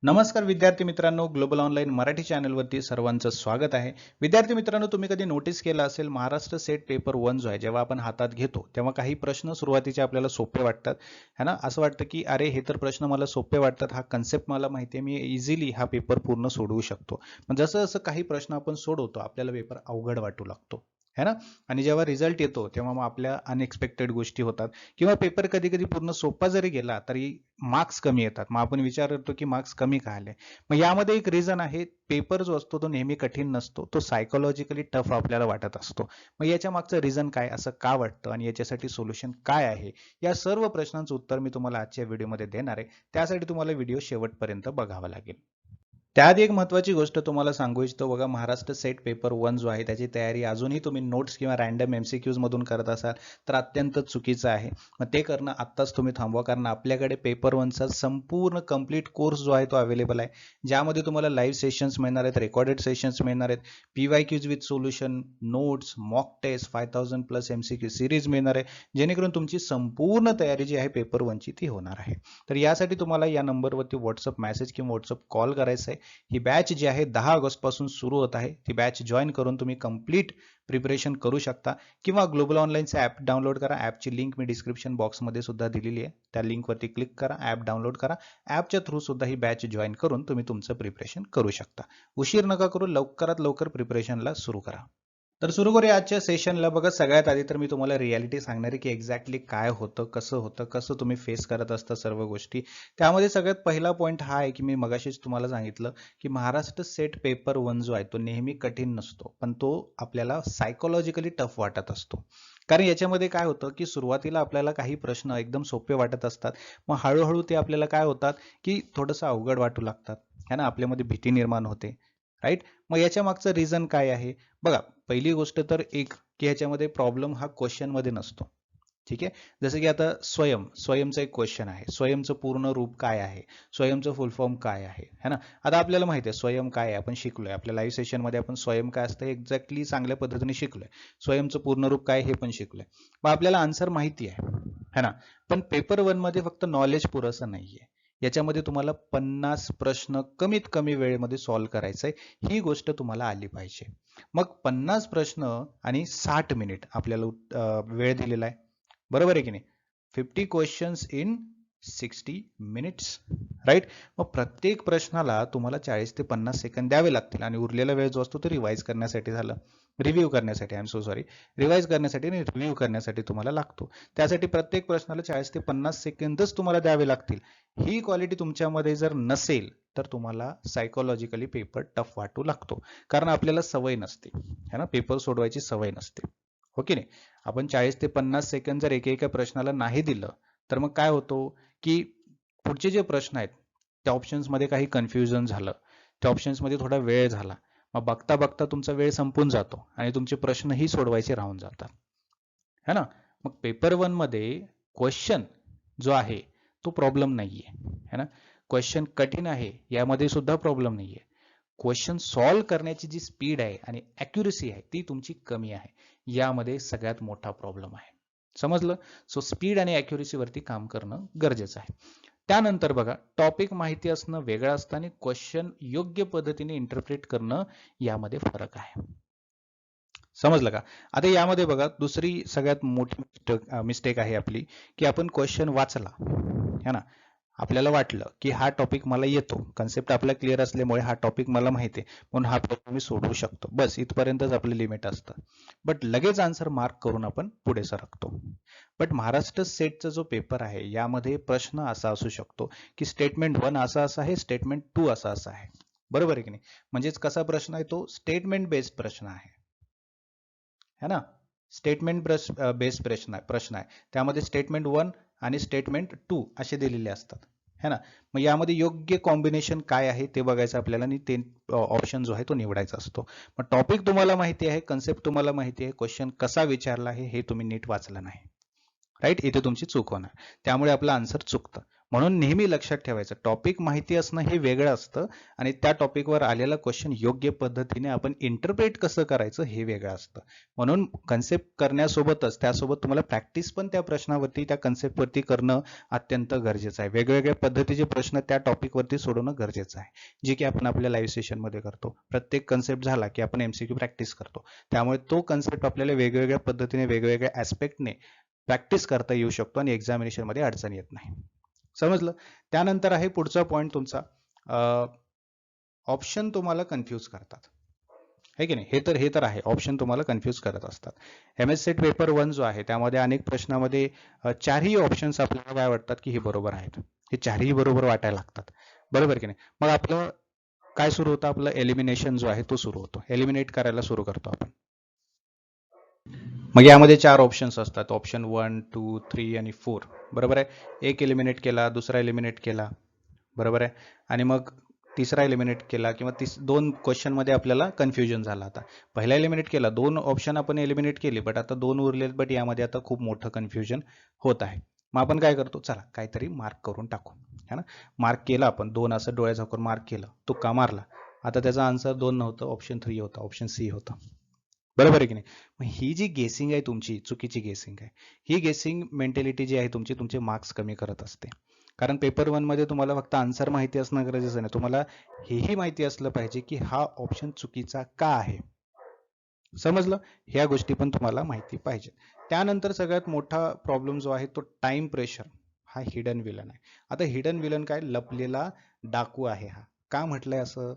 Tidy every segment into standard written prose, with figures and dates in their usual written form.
नमस्कार विद्यार्थी मित्रांनो, ग्लोबल ऑनलाईन मराठी चॅनलवरती सर्वांचं स्वागत आहे. विद्यार्थी मित्रांनो, तुम्ही कधी नोटीस केलं असेल महाराष्ट्र सेट पेपर 1 जो आहे जेव्हा आपण हातात घेतो तेव्हा काही प्रश्न सुरुवातीचे आपल्याला सोपे वाटतात है ना. असं वाटतं की अरे हे तर प्रश्न मला सोपे वाटतात, हा कन्सेप्ट मला माहिती आहे, मी इझिली हा पेपर पूर्ण सोडवू शकतो. पण जसं जसं काही प्रश्न आपण सोडवतो आपल्याला पेपर अवघड वाटू लागतो है ना. आणि जेव्हा रिझल्ट येतो तेव्हा मग आपल्या अनएक्सपेक्टेड गोष्टी होतात किंवा पेपर कधी कधी पूर्ण सोपा जरी गेला तरी मार्क्स कमी येतात. मग आपण विचार करतो की मार्क्स कमी का आले. मग यामध्ये एक रिझन आहे, पेपर जो असतो तो नेहमी कठीण नसतो, तो सायकोलॉजिकली टफ आपल्याला वाटत असतो. मग याच्या मागचं रिझन काय, असं का वाटतं आणि याच्यासाठी सोल्युशन काय आहे, या सर्व प्रश्नांचं उत्तर मी तुम्हाला आजच्या व्हिडिओमध्ये देणार आहे. त्यासाठी तुम्हाला व्हिडिओ शेवटपर्यंत बघावा लागेल. त्यात एक महत्त्वाची गोष्ट तुम्हाला सांगू इच्छितो बघा, महाराष्ट्र सेट पेपर 1 जो आहे त्याची तयारी अजूनही तुम्ही नोट्स किंवा रँडम MCQs मधून करत असाल तर अत्यंत चुकीचं आहे. मग ते करणं आत्ताच तुम्ही थांबवा, कारण आपल्याकडे पेपर 1 चा संपूर्ण कंप्लीट कोर्स जो आहे तो अवेलेबल आहे, ज्यामध्ये तुम्हाला लाईव्ह सेशन्स मिळणार आहेत, रेकॉर्डेड सेशन्स मिळणार आहेत, PYQs with solution, notes, mock test, 5000+ MCQ series मिळणार आहे, जेणेकरून तुमची संपूर्ण तयारी जी आहे पेपर 1 ची ती होणार आहे. तर यासाठी तुम्हाला या नंबरवरती व्हॉट्सअप मेसेज किंवा व्हॉट्सअप कॉल करायचा आहे. ही बॅच जी आहे 10 ऑगस्ट पासून सुरू होत आहे. ती बॅच जॉईन करून तुम्ही कंप्लीट प्रिपरेशन करू शकता किंवा ग्लोबल ऑनलाईनचे ॲप डाउनलोड करा. ॲपची लिंक मी डिस्क्रिप्शन बॉक्समध्ये सुद्धा दिलेली आहे. त्या लिंकवरती क्लिक करा, ॲप डाउनलोड करा. ॲपच्या थ्रू सुद्धा ही बॅच जॉईन करून तुम्ही तुमचं प्रिपरेशन करू शकता. उशीर नका करू, लवकरात लवकर प्रिपरेशनला सुरू करा. तर सुरू करूया आजच्या सेशनला. बघा, सगळ्यात आधी तर मी तुम्हाला रियालिटी सांगणार आहे की एक्झॅक्टली काय होतं, कसं तुम्ही फेस करत असता सर्व गोष्टी. त्यामध्ये सगळ्यात पहिला पॉईंट हा आहे की मी मगाशीच तुम्हाला सांगितलं की महाराष्ट्र सेट पेपर 1 जो आहे तो नेहमी कठीण नसतो, पण तो आपल्याला सायकोलॉजिकली टफ वाटत असतो. कारण याच्यामध्ये काय होतं की सुरुवातीला आपल्याला काही प्रश्न एकदम सोपे वाटत असतात, मग हळूहळू ते आपल्याला काय होतात की थोडंसं अवघड वाटू लागतात है ना. आपल्यामध्ये भीती निर्माण होते, राईट. मग याच्या मागचं रिझन काय आहे बघा. पहिली गोष्ट तर एक की ह्याच्यामध्ये प्रॉब्लेम हा क्वेश्चन मध्ये नसतो, ठीक आहे. जसं की आता स्वयंचा एक क्वेश्चन आहे, स्वयंचं पूर्ण रूप काय आहे, स्वयंचं फुल फॉर्म काय आहे है ना. आता आपल्याला माहिती आहे स्वयं काय आहे, आपण शिकलोय आपल्या लाईव्ह सेशन मध्ये, आपण स्वयं काय असतं एक्झॅक्टली चांगल्या पद्धतीने शिकलोय. स्वयंचं पूर्ण रूप काय हे पण शिकलोय, मग आपल्याला आन्सर माहिती आहे है ना. पण पेपर 1 मध्ये फक्त नॉलेज पुरेसं नाहीये. याच्यामध्ये तुम्हाला 50 प्रश्न कमीत कमी वेळेमध्ये सॉल्व्ह करायचंय, ही गोष्ट तुम्हाला आली पाहिजे. मग 50 प्रश्न आणि 60 मिनिट आपल्याला वेळ दिलेला आहे, बरोबर आहे की नाही. 50 क्वेश्चन्स इन 60 मिनिट्स, राईट. मग प्रत्येक प्रश्नाला तुम्हाला 40 ते 50 सेकंद द्यावे लागतील आणि उरलेला वेळ जो असतो तो रिवाइज करण्यासाठी रिव्ह्यू करण्यासाठी, I am so sorry, revise करण्यासाठी आणि रिव्ह्यू करण्यासाठी तुम्हाला लागतो. त्यासाठी प्रत्येक प्रश्नाला 40 ते 50 सेकंदच तुम्हाला द्यावे लागतील. ही क्वालिटी तुमच्यामध्ये जर नसेल तर तुम्हाला सायकोलॉजिकली पेपर टफ वाटू लागतो, कारण आपल्याला सवय नसते है ना, पेपर सोडवायची सवय नसते, हो की नाही. आपण 40 ते 50 सेकंद जर एका प्रश्नाला नाही दिलं तर मग काय होतो की पुढचे जे प्रश्न आहेत त्या ऑप्शन्स मध्ये काही कन्फ्युजन झालं, त्या ऑप्शन्स मध्ये थोडा वेळ झाला, मग बघता बघता तुमचा वेळ संपून जातो आणि तुमचे प्रश्नही सोडवायचे राहून जातात है ना. मग पेपर 1 मध्ये क्वेश्चन जो आहे तो प्रॉब्लेम नाहीये है ना. क्वेश्चन कठीण आहे यामध्ये सुद्धा प्रॉब्लेम नाहीये. क्वेश्चन सॉल्व्ह करण्याची जी स्पीड आहे आणि ॲक्युरसी आहे ती तुमची कमी आहे, यामध्ये सगळ्यात मोठा प्रॉब्लेम आहे. समजलं. सो स्पीड आणि ॲक्युरसी वरती काम करणं गरजेचं आहे. त्यानंतर बघा, टॉपिक माहिती असणं वेगळं असतं आणि क्वेश्चन योग्य पद्धतीने इंटरप्रेट करणं यामध्ये फरक आहे. समजलं का. आता यामध्ये बघा, दुसरी सगळ्यात मोठी मिस्टेक आहे आपली की आपण क्वेश्चन वाचला है ना, आपल्याला वाटलं की हा टॉपिक मला येतो, कन्सेप्ट आपला क्लिअर असल्यामुळे हा टॉपिक मला माहिती आहे म्हणून हा टॉपिक मी सोडवू शकतो, बस इथपर्यंतच आपलं लिमिट असतं. बट लगेच आन्सर मार्क करून आपण पुढे सरकतो. बट महाराष्ट्र सेटचा जो पेपर आहे यामध्ये प्रश्न असा असू शकतो की स्टेटमेंट 1 असा आहे, स्टेटमेंट 2 असा आहे, बरोबर आहे की नाही. म्हणजेच कसा प्रश्न आहे तो स्टेटमेंट बेस्ड प्रश्न आहे है ना. स्टेटमेंट बेस्ड प्रश्न आहे, त्यामध्ये स्टेटमेंट 1 आणि स्टेटमेंट 2 असे दिलेले असतात है ना. मग यामध्ये योग्य कॉम्बिनेशन काय आहे ते बघायचं आपल्याला आणि ते ऑप्शन जो आहे तो निवडायचा असतो. मग टॉपिक तुम्हाला माहिती आहे, कन्सेप्ट तुम्हाला माहिती आहे, क्वेश्चन कसा विचारला आहे हे तुम्ही नीट वाचलं नाही, राईट. इथे तुमची चूक होणार, त्यामुळे आपलं आन्सर चुकतं. म्हणून नेहमी लक्षात ठेवायचं, टॉपिक माहिती असणं हे वेगळं असतं आणि त्या टॉपिकवर आलेला क्वेश्चन योग्य पद्धतीने आपण इंटरप्रेट कसं करायचं हे वेगळं असतं. म्हणून कन्सेप्ट करण्यासोबतच त्यासोबत तुम्हाला प्रॅक्टिस पण त्या प्रश्नावरती, त्या कन्सेप्टवरती करणं अत्यंत गरजेचं आहे. वेगवेगळ्या पद्धतीचे प्रश्न त्या टॉपिकवरती सोडवणं गरजेचं आहे, जे की आपण आपल्या लाईव्ह सेशनमध्ये करतो. प्रत्येक कन्सेप्ट झाला की आपण MCQ प्रॅक्टिस करतो. त्यामुळे तो कन्सेप्ट आपल्याला वेगवेगळ्या पद्धतीने, वेगवेगळ्या ऍस्पेक्टने प्रॅक्टिस करता येऊ शकतो आणि एक्झामिनेशन मध्ये अडचण येत नाही. समजलं? त्यानंतर आहे पुढचा पॉईंट तुमचा, ऑप्शन तुम्हाला कन्फ्यूज करतात, है की नाही? हे तर आहे, ऑप्शन तुम्हाला कन्फ्यूज करत असतात. MS सेट पेपर 1 जो आहे त्यामध्ये अनेक प्रश्नामध्ये चारही ऑप्शन्स आपल्याला काय वाटतात की हे बरोबर आहेत, हे चारही बरोबर वाटायला लागतात, बरोबर की नाही? मग आपलं काय सुरू होतं, आपलं एलिमिनेशन जो आहे तो सुरू होतो, एलिमिनेट करायला सुरू करतो आपण. मग यामध्ये 4 ऑप्शन्स असतात, ऑप्शन 1, 2, 3 आणि 4, बरोबर आहे? एक एलिमिनेट केला, दुसरा एलिमिनेट केला, बरोबर आहे? आणि मग तिसरा एलिमिनेट केला, किंवा 2 क्वेश्चन मध्ये आपल्याला कन्फ्युजन झाला. आता पहिला एलिमिनेट केला, 2 ऑप्शन आपण एलिमिनेट केले, बट आता 2 उरलेत, बट यामध्ये आता खूप मोठं कन्फ्युजन होत आहे. मग आपण काय करतो, चला काहीतरी मार्क करून टाकू, है ना? मार्क केला आपण, 2 असं डोळ्या झाकून मार्क केलं, तुक्का मारला. आता त्याचा आन्सर 2 नव्हतं, ऑप्शन 3 होता, ऑप्शन C होता, बरोबर आहे की नाही? मग ही जी गेसिंग आहे तुमची, चुकीची गेसिंग आहे. ही गेसिंग मेंटॅलिटी जी आहे तुमची, तुमचे मार्क्स कमी करत असते. कारण पेपर 1 मध्ये तुम्हाला फक्त आन्सर माहिती असणं गरजेचं नाही, तुम्हाला हेही माहिती असलं पाहिजे की हा ऑप्शन चुकीचा का आहे. समजलं? ह्या गोष्टी पण तुम्हाला माहिती पाहिजे. त्यानंतर सगळ्यात मोठा प्रॉब्लेम जो आहे तो टाइम प्रेशर, हा हिडन विलन आहे. आता हिडन विलन काय, लपलेला डाकू आहे हा. का म्हटलंय असं?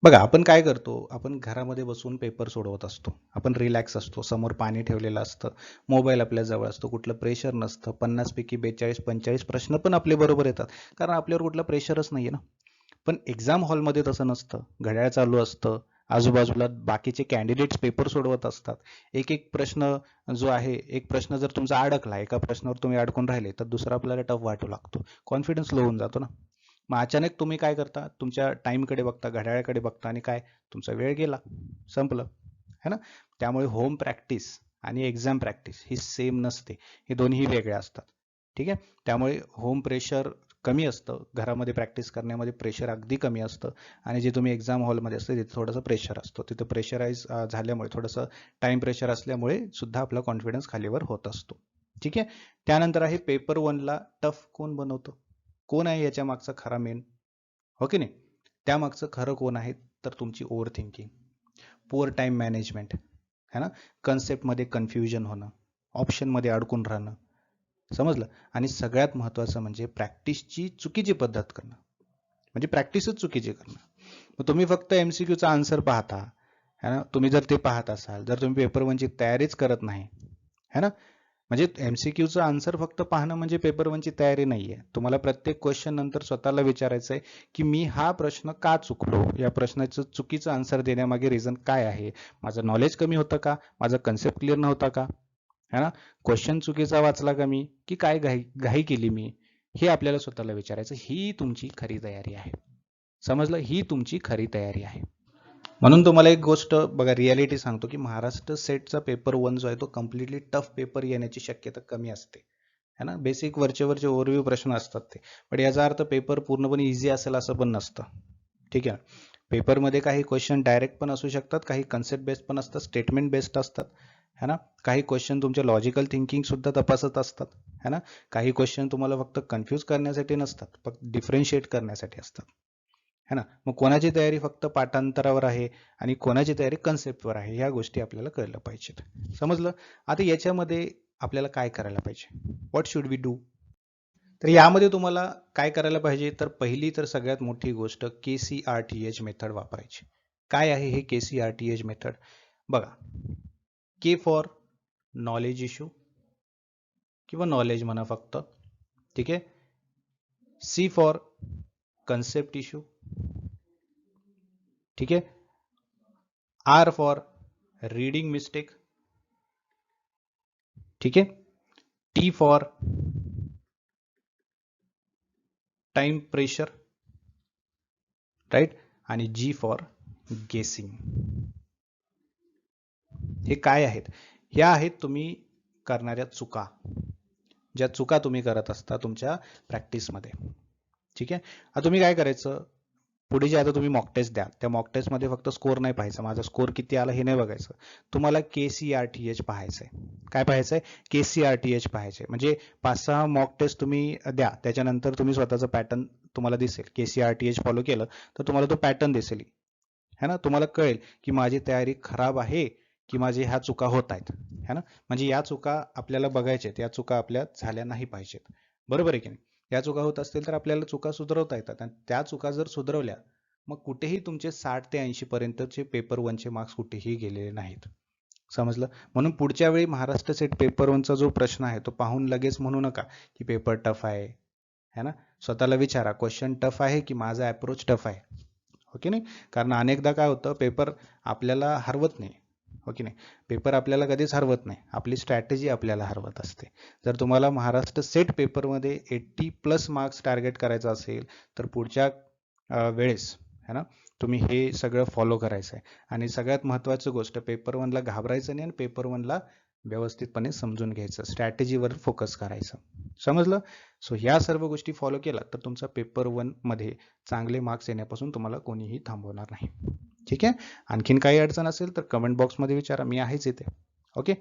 बघा, आपण काय करतो, आपण घरामध्ये बसून पेपर सोडवत असतो, आपण रिलॅक्स असतो, समोर पाणी ठेवलेलं असतं, मोबाईल आपल्या जवळ असतो, कुठलं प्रेशर नसतं, 50 पैकी 42-45 प्रश्न पण आपले बरोबर येतात, कारण आपल्यावर कुठलं प्रेशरच नाहीये ना. पण एक्झाम हॉलमध्ये तसं नसतं, घड्याळ चालू असतं, आजूबाजूला बाकीचे कॅन्डिडेट्स पेपर सोडवत असतात. एक एक प्रश्न जो आहे, एक प्रश्न जर तुमचा अडकला, एका प्रश्नावर तुम्ही अडकून राहिले, तर दुसरा आपल्याला टफ वाटू लागतो, कॉन्फिडन्स लो होऊन जातो ना. मग अचानक तुम्ही काय करता, तुमच्या टाइमकडे बघता, घड्याळाकडे बघता, आणि काय, तुमचा वेळ गेला, संपलं, है ना? त्यामुळे होम प्रॅक्टिस आणि एक्झाम प्रॅक्टिस ही सेम नसते, हे दोन्ही वेगळ्या असतात, ठीक आहे? त्यामुळे होम प्रेशर कमी असतं, घरामध्ये प्रॅक्टिस करण्यामध्ये प्रेशर अगदी कमी असतं, आणि जे तुम्ही एक्झाम हॉलमध्ये असतं तिथे थोडंसं प्रेशर असतो, तिथे प्रेशराईज झाल्यामुळे, थोडंसं टाइम प्रेशर असल्यामुळे सुद्धा आपला कॉन्फिडन्स खालीवर होत असतो, ठीक आहे? त्यानंतर आहे पेपर 1 ला टफ कोण बनवतं, कोण आहे याच्या मागचा खरा मेन, हो की नाही? त्यामागचं खरं कोण आहे, तर तुमची over thinking, poor time management, है ना? कन्सेप्टमध्ये कन्फ्युजन होणं, ऑप्शनमध्ये अडकून राहणं, समजलं? आणि सगळ्यात महत्त्वाचं म्हणजे प्रॅक्टिसची चुकीची पद्धत करणं, म्हणजे प्रॅक्टिसच चुकीची करणं. मग तुम्ही फक्त MCQचा आन्सर पाहता, है ना? तुम्ही जर ते पाहत असाल, जर तुम्ही पेपर 1ची तयारीच करत नाही, है ना? म्हणजे MCQचा आन्सर फक्त पाहणं म्हणजे पेपर 1ची तयारी नाहीये. तुम्हाला प्रत्येक क्वेश्चन नंतर स्वतःला विचारायचं आहे की मी हा प्रश्न का चुकलो, या प्रश्नाचं चुकीचं आन्सर देण्यामागे रिझन काय आहे, माझं नॉलेज कमी होतं का, माझा कन्सेप्ट क्लिअर नव्हता का, है ना? क्वेश्चन चुकीचा वाचला का मी, की काय घाई केली मी, हे आपल्याला स्वतःला विचारायचं. ही तुमची खरी तयारी आहे, समजलं? ही तुमची खरी तयारी आहे. म्हणून तुम्हाला एक गोष्ट बघा, रियालिटी सांगतो की महाराष्ट्र सेटचा पेपर 1 जो आहे तो कम्प्लिटली टफ पेपर येण्याची शक्यता कमी असते, है ना? बेसिक वरचे ओव्हरव्ह्यू प्रश्न असतात ते, पण याचा अर्थ पेपर पूर्णपणे इझी असेल असं पण नसतं, ठीक आहे? पेपरमध्ये काही क्वेश्चन डायरेक्ट पण असू शकतात, काही कन्सेप्ट बेस्ड पण असतात, स्टेटमेंट बेस्ड असतात, है ना? काही क्वेश्चन तुमच्या लॉजिकल थिंकिंग सुद्धा तपासत असतात, है ना? काही क्वेश्चन तुम्हाला फक्त कन्फ्यूज करण्यासाठी नसतात, फक्त डिफरन्शिएट करण्यासाठी असतात, है ना? मग कोणाची तयारी फक्त पाठांतरावर आहे आणि कोणाची तयारी कन्सेप्टवर आहे, ह्या गोष्टी आपल्याला कळलं पाहिजेत, समजलं? आता याच्यामध्ये आपल्याला काय करायला पाहिजे, व्हॉट शुड वी डू? तर यामध्ये तुम्हाला काय करायला पाहिजे, तर पहिली तर सगळ्यात मोठी गोष्ट KCRTH मेथड वापरायची. काय आहे हे KCRTH मेथड? बघा, K फॉर नॉलेज इश्यू किंवा नॉलेज म्हणा फक्त, ठीक आहे? C फॉर कन्सेप्ट इश्यू, ठीक आहे? R फॉर रीडिंग मिस्टेक, ठीक आहे? T for time pressure, right? आणि G फॉर गेसिंग. हे काय आहेत? ह्या आहेत तुम्ही करणाऱ्या चुका, ज्या चुका तुम्ही करत असता तुमच्या प्रॅक्टिसमध्ये. ठीक आहे. आता तुम्ही काय करायचं, पुढे जे आता तुम्ही मॉक टेस्ट द्या, त्या मॉक टेस्टमध्ये फक्त स्कोर नाही पाहायचा, माझा स्कोर किती आला हे नाही बघायचं. तुम्हाला KCRTH पाहायचंय. काय पाहायचंय? KCRTH पाहायचंय. म्हणजे 5-6 मॉक टेस्ट तुम्ही द्या, त्याच्यानंतर तुम्ही स्वतःचा पॅटर्न तुम्हाला दिसेल. KCRTH फॉलो केलं तर तुम्हाला तो पॅटर्न दिसेल, है ना. तुम्हाला कळेल की माझी तयारी खराब आहे की माझी ह्या चुका होत आहेत, है ना. म्हणजे या चुका आपल्याला बघायच्यात, या चुका आपल्या झाल्या नाही पाहिजेत. बरोबर आहे की नाही. या चुका होत असतील तर आपल्याला चुका सुधारवता येतात, आणि त्या चुका जर सुधारवल्या मग कुठेही तुमचे 60 ते 80 पर्यंतचे पेपर 1चे मार्क्स कुठेही गेलेले नाहीत. समजलं. म्हणून पुढच्या वेळी महाराष्ट्र सेट पेपर 1चा जो प्रश्न आहे तो पाहून लगेच म्हणू नका की पेपर टफ आहे, है ना. स्वतःला विचारा, क्वेश्चन टफ आहे की माझा अप्रोच टफ आहे, हो की नाही. कारण अनेकदा काय होतं, पेपर आपल्याला हरवत नाही, हो की नाही. पेपर आपल्याला कधीच हरवत नाही, आपली स्ट्रॅटेजी आपल्याला हरवत असते. जर तुम्हाला महाराष्ट्र सेट पेपरमध्ये 80+ मार्क्स टार्गेट करायचं असेल तर पुढच्या वेळेस, है ना, तुम्ही हे सगळं फॉलो करायचं आहे. आणि सगळ्यात महत्त्वाची गोष्ट, पेपर 1ला घाबरायचं नाही आणि पेपर 1ला व्यवस्थितपणे समजून घ्यायचं, स्ट्रॅटेजीवर फोकस करायचं. समजलं. सो ह्या सर्व गोष्टी फॉलो केला तर तुमचा पेपर 1 मध्ये चांगले मार्क्स येण्यापासून तुम्हाला कोणीही थांबवणार नाही. ठीक आहे. आणखीन काही अडचण असेल तर कमेंट बॉक्समध्ये विचारा, मी आहेच इथे. ओके.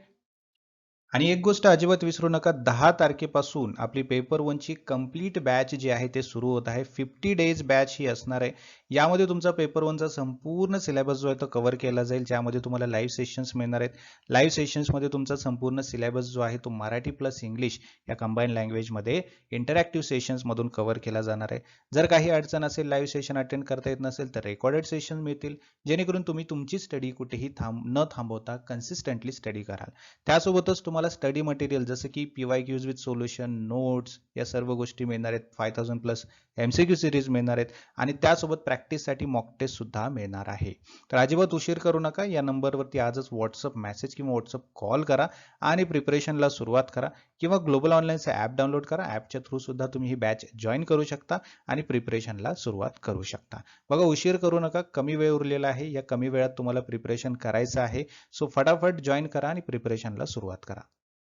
आणि एक गोष्ट अजिबात विसरू नका, 10 तारखेपासून आपली पेपर 1ची कंप्लीट बॅच जी आहे ते सुरू होत आहे. 50 डेज बॅच ही असणार आहे. यामध्ये तुमचा पेपर 1चा संपूर्ण सिलेबस जो आहे तो कव्हर केला जाईल, ज्यामध्ये तुम्हाला लाईव्ह सेशन्स मिळणार आहेत. लाईव्ह सेशन्समध्ये तुमचा संपूर्ण सिलेबस जो आहे तो मराठी प्लस इंग्लिश या कंबाईन लँग्वेजमध्ये इंटरॅक्टिव्ह सेशन्समधून कव्हर केला जाणार आहे. जर काही अडचण असेल, लाईव्ह सेशन अटेंड करता येत नसेल तर रेकॉर्डेड सेशन मिळतील, जेणेकरून तुम्ही तुमची स्टडी कुठेही न थांबवता कन्सिस्टंटली स्टडी कराल. त्यासोबतच तुम्हाला स्टडी मटेरियल जसं की PYQs विथ सोल्युशन, नोट्स या सर्व गोष्टी मिळणार आहेत. 5000+ MCQ सिरीज मिळणार आहेत आणि त्यासोबत प्रॅक्टिससाठी मॉक टेस्ट सुद्धा मिळणार आहे. तर अजिबात उशीर करू नका. या नंबरवरती आजच व्हॉट्सअप मेसेज किंवा व्हॉट्सअप कॉल करा आणि प्रिपरेशनला सुरुवात करा, किंवा ग्लोबल ऑनलाईनचं ॲप डाउनलोड करा. ॲपच्या थ्रू सुद्धा तुम्ही ही बॅच जॉईन करू शकता आणि प्रिपरेशनला सुरुवात करू शकता. बघा, उशीर करू नका. कमी वेळ उरलेला आहे. या कमी वेळात तुम्हाला प्रिपरेशन करायचं आहे. सो फटाफट जॉईन करा आणि प्रिपरेशनला सुरुवात करा.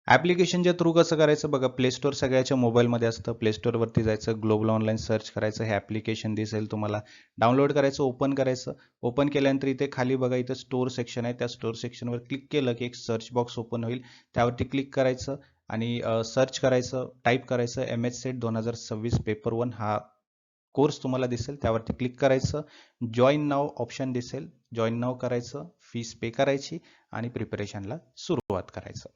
ॲप्लिकेशनच्या थ्रू कसं करायचं बघा, प्ले स्टोअर सगळ्याच्या मोबाईलमध्ये असतं. प्ले स्टोअरवरती जायचं, ग्लोबल ऑनलाईन सर्च करायचं, हे ॲप्लिकेशन दिसेल तुम्हाला. डाउनलोड करायचं, ओपन करायचं. ओपन केल्यानंतर इथे खाली बघा, इथं स्टोअर सेक्शन आहे. त्या स्टोअर सेक्शनवर क्लिक केलं की एक सर्च बॉक्स ओपन होईल. त्यावरती क्लिक करायचं आणि सर्च करायचं, टाईप करायचं MH सेट 2026 पेपर 1 हा कोर्स तुम्हाला दिसेल. त्यावरती क्लिक करायचं. जॉईन नाव ऑप्शन दिसेल, जॉईन नाव करायचं, फीस पे करायची आणि प्रिपरेशनला सुरुवात करायचं.